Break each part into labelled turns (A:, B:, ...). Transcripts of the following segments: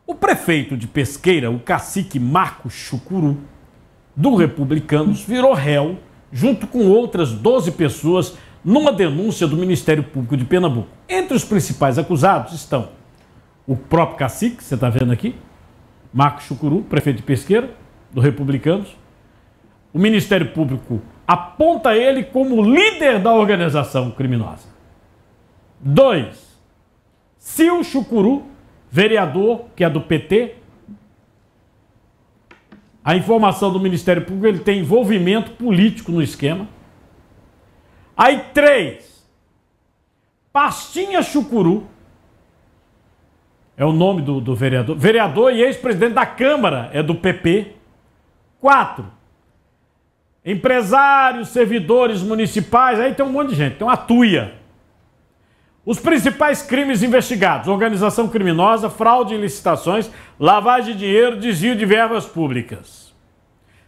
A: O prefeito de Pesqueira, o cacique Marco Chucuru, do Republicanos, virou réu, junto com outras 12 pessoas, numa denúncia do Ministério Público de Pernambuco. Entre os principais acusados estão o próprio cacique, você está vendo aqui, Marco Chucuru, prefeito de Pesqueira, do Republicanos. O Ministério Público aponta ele como líder da organização criminosa. 2. Sil Chucuru, vereador, que é do PT. A informação do Ministério Público, ele tem envolvimento político no esquema. Aí 3. Pastinha Chucuru, é o nome do vereador. Vereador e ex-presidente da Câmara, é do PP. 4. Empresários, servidores municipais, aí tem um monte de gente, tem uma tuia. Os principais crimes investigados: organização criminosa, fraude em licitações, lavagem de dinheiro, desvio de verbas públicas.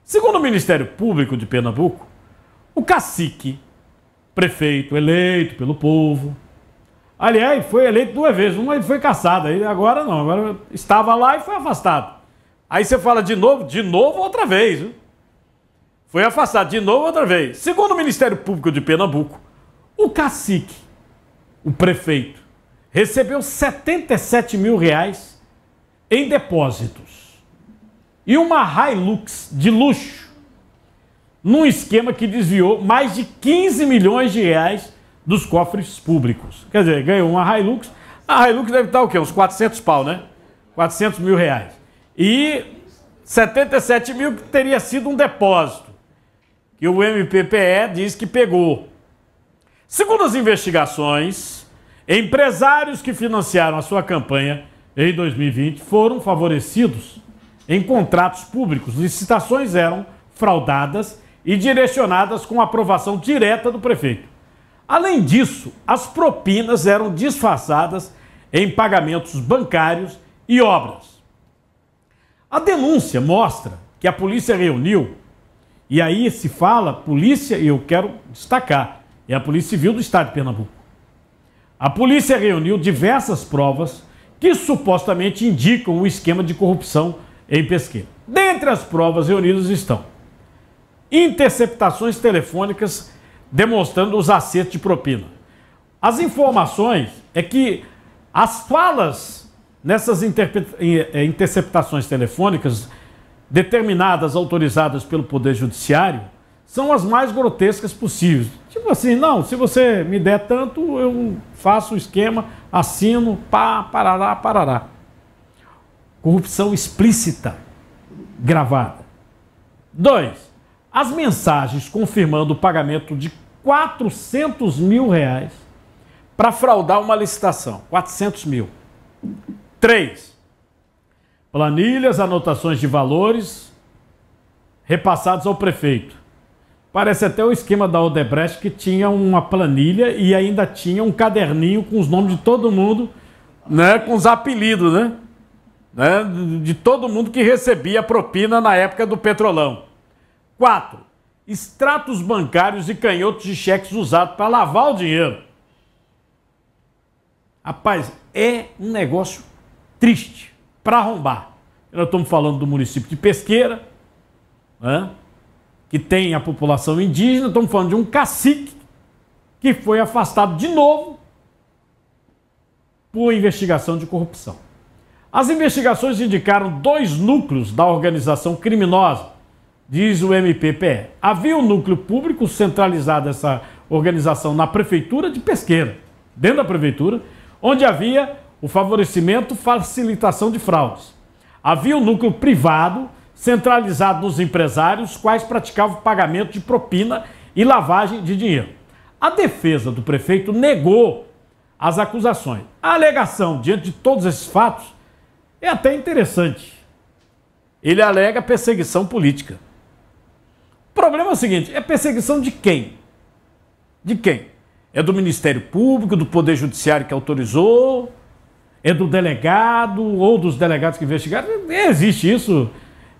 A: Segundo o Ministério Público de Pernambuco, o cacique, prefeito eleito pelo povo, aliás, foi eleito 2 vezes, uma ele foi cassado, aí agora não, agora estava lá e foi afastado. Aí você fala de novo outra vez, viu? Foi afastado de novo outra vez. Segundo o Ministério Público de Pernambuco, o cacique, o prefeito, recebeu R$77 mil em depósitos e uma Hilux de luxo, num esquema que desviou mais de R$15 milhões dos cofres públicos. Quer dizer, ganhou uma Hilux. A Hilux deve estar o quê? Uns 400 pau, né? R$400 mil. E 77 mil teria sido um depósito, que o MPPE diz que pegou. Segundo as investigações, empresários que financiaram a sua campanha em 2020 foram favorecidos em contratos públicos. Licitações eram fraudadas e direcionadas com aprovação direta do prefeito. Além disso, as propinas eram disfarçadas em pagamentos bancários e obras. A denúncia mostra que a polícia reuniu, e aí se fala polícia, e eu quero destacar, é a Polícia Civil do Estado de Pernambuco. A polícia reuniu diversas provas que supostamente indicam o esquema de corrupção em Pesqueira. Dentre as provas reunidas estão interceptações telefônicas demonstrando os acertos de propina. As informações é que as falas nessas interceptações telefônicas determinadas, autorizadas pelo Poder Judiciário, são as mais grotescas possíveis. Tipo assim, não, se você me der tanto, eu faço o esquema, assino, pá, parará, parará. Corrupção explícita, gravada. 2. As mensagens confirmando o pagamento de R$400 mil para fraudar uma licitação. 400 mil. 3. Planilhas, anotações de valores repassados ao prefeito. Parece até o esquema da Odebrecht, que tinha uma planilha e ainda tinha um caderninho com os nomes de todo mundo, né, com os apelidos, né, de todo mundo que recebia propina na época do Petrolão. 4. Extratos bancários e canhotos de cheques usados para lavar o dinheiro. Rapaz, é um negócio triste, para arrombar. Nós estamos falando do município de Pesqueira, né, que tem a população indígena, estamos falando de um cacique que foi afastado de novo por investigação de corrupção. As investigações indicaram 2 núcleos da organização criminosa, diz o MPPE. Havia um núcleo público centralizado, essa organização, na prefeitura de Pesqueira, dentro da prefeitura, onde havia o favorecimento, facilitação de fraudes. Havia um núcleo privado centralizado nos empresários, quais praticavam pagamento de propina e lavagem de dinheiro. A defesa do prefeito negou as acusações. A alegação, diante de todos esses fatos, é até interessante. Ele alega perseguição política. O problema é o seguinte, é perseguição de quem? De quem? É do Ministério Público, do Poder Judiciário que autorizou? É do delegado ou dos delegados que investigaram? Existe isso,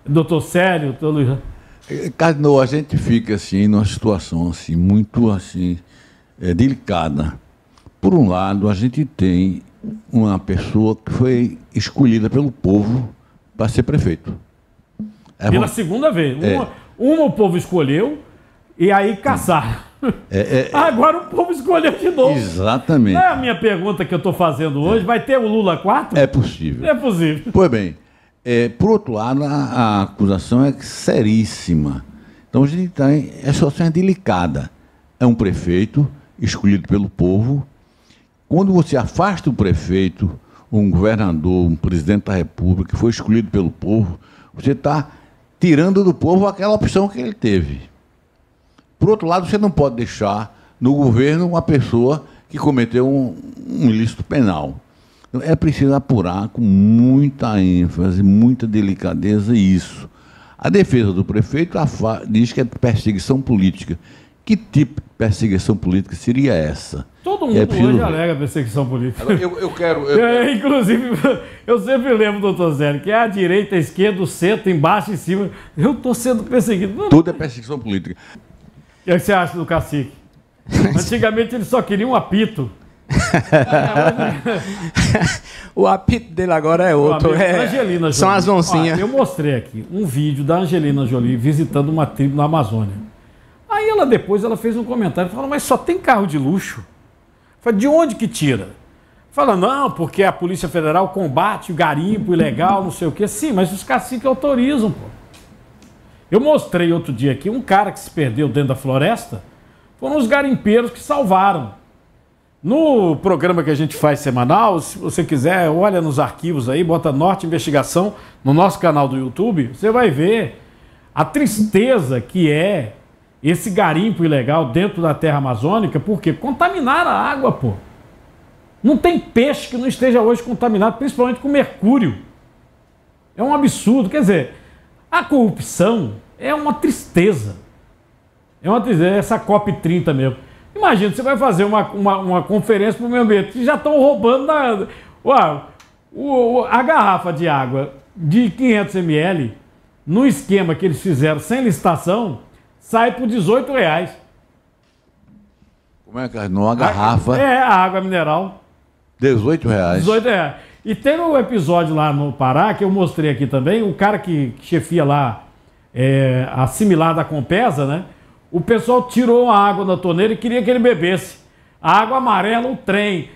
A: doutor Célio, doutor Luiz?
B: Carnot, a gente fica assim, numa situação assim, muito assim, delicada. Por um lado, a gente tem uma pessoa que foi escolhida pelo povo para ser prefeito.
A: Pela segunda vez. Uma o povo escolheu e aí caçaram. Agora o povo escolheu de novo.
B: Exatamente.
A: Não é a minha pergunta que eu estou fazendo hoje. Vai ter o Lula 4?
B: É possível.
A: É possível.
B: Pois bem, por outro lado, a acusação é seríssima. Então a gente está em situação delicada. É um prefeito escolhido pelo povo. Quando você afasta o prefeito, um governador, um presidente da República que foi escolhido pelo povo, você está tirando do povo aquela opção que ele teve. Por outro lado, você não pode deixar no governo uma pessoa que cometeu um ilícito penal. Então, é preciso apurar com muita ênfase, muita delicadeza isso. A defesa do prefeito diz que é perseguição política. Que tipo de perseguição política seria essa?
A: Todo mundo hoje alega perseguição política.
B: Eu quero...
A: Inclusive, eu sempre lembro, doutor Zélio, que é a direita, a esquerda, o centro, embaixo e em cima. Eu estou sendo perseguido.
B: Tudo é perseguição política.
A: O que você acha do cacique? Antigamente ele só queria um apito.
C: O apito dele agora é outro.
A: Angelina Jolie.
C: São as oncinhas.
A: Eu mostrei aqui um vídeo da Angelina Jolie visitando uma tribo na Amazônia. Aí depois ela fez um comentário, falou, mas só tem carro de luxo. Fala, de onde que tira? Fala, não, porque a Polícia Federal combate o garimpo ilegal, não sei o quê. Sim, mas os caciques autorizam, pô. Eu mostrei outro dia aqui um cara que se perdeu dentro da floresta, foram os garimpeiros que salvaram. No programa que a gente faz semanal, se você quiser, olha nos arquivos aí, bota Norte Investigação no nosso canal do YouTube, você vai ver a tristeza que é esse garimpo ilegal dentro da terra amazônica, porque contaminaram a água, pô. Não tem peixe que não esteja hoje contaminado, principalmente com mercúrio. É um absurdo, quer dizer, a corrupção é uma tristeza. É uma tristeza, essa COP30 mesmo. Imagina, você vai fazer uma conferência para o meio ambiente, que já estão roubando a garrafa de água de 500 ml, no esquema que eles fizeram sem licitação, sai por R$18.
B: Como é que numa garrafa?
A: A água mineral.
B: R$18.
A: R$18. E tem um episódio lá no Pará, que eu mostrei aqui também, o cara que chefia lá, assimilado à Compesa, né? O pessoal tirou a água da torneira e queria que ele bebesse. A água amarela, o trem.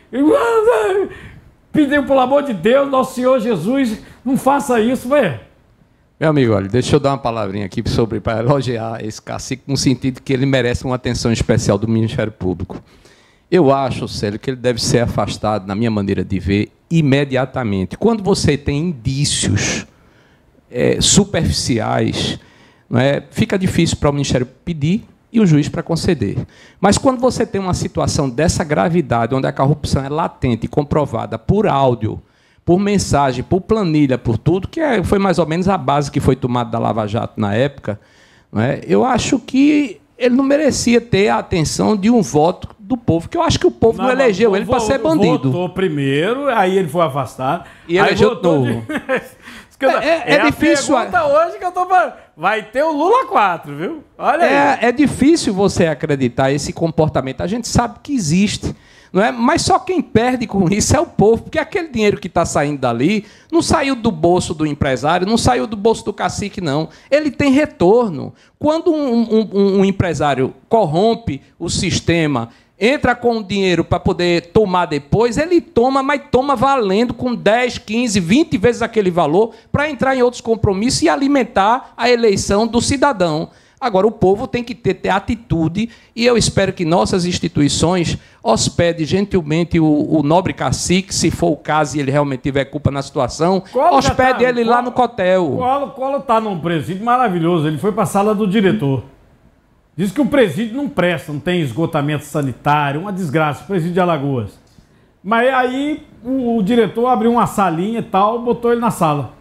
A: Pediu, pelo amor de Deus, nosso Senhor Jesus, não faça isso, velho.
C: Meu amigo, olha, deixa eu dar uma palavrinha aqui para elogiar esse cacique, no sentido que ele merece uma atenção especial do Ministério Público. Eu acho, Célio, que ele deve ser afastado, na minha maneira de ver, imediatamente. Quando você tem indícios superficiais, não é, fica difícil para o Ministério pedir e o juiz para conceder. Mas quando você tem uma situação dessa gravidade, onde a corrupção é latente e comprovada por áudio, por mensagem, por planilha, por tudo, que foi mais ou menos a base que foi tomada da Lava Jato na época, não é? Eu acho que ele não merecia ter a atenção de um voto do povo, que eu acho que o povo não elegeu ele para ser bandido.
A: Votou primeiro, aí ele foi afastado.
C: E elegeu de novo.
A: É difícil. Hoje que eu tô falando. Vai ter o Lula 4, viu? Olha aí.
C: É difícil você acreditar esse comportamento. A gente sabe que existe, não é? Mas só quem perde com isso é o povo, porque aquele dinheiro que está saindo dali não saiu do bolso do empresário, não saiu do bolso do cacique, não. Ele tem retorno. Quando um empresário corrompe o sistema, entra com o dinheiro para poder tomar depois, ele toma, mas toma valendo com 10, 15, 20 vezes aquele valor para entrar em outros compromissos e alimentar a eleição do cidadão. Agora, o povo tem que ter atitude e eu espero que nossas instituições hospedem gentilmente o nobre cacique, se for o caso e ele realmente tiver culpa na situação, hospede ele lá no cotel.
A: O Collor está num presídio maravilhoso, ele foi para a sala do diretor. Diz que o presídio não presta, não tem esgotamento sanitário, uma desgraça, o presídio de Alagoas. Mas aí o diretor abriu uma salinha e tal, botou ele na sala.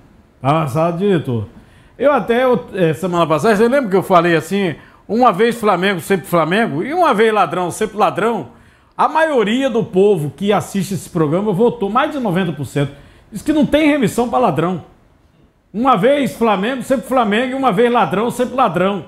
A: Na sala do diretor. Semana passada, você lembra que eu falei assim, uma vez Flamengo, sempre Flamengo, e uma vez ladrão, sempre ladrão? A maioria do povo que assiste esse programa votou, mais de 90%. Diz que não tem remissão para ladrão. Uma vez Flamengo, sempre Flamengo, e uma vez ladrão, sempre ladrão.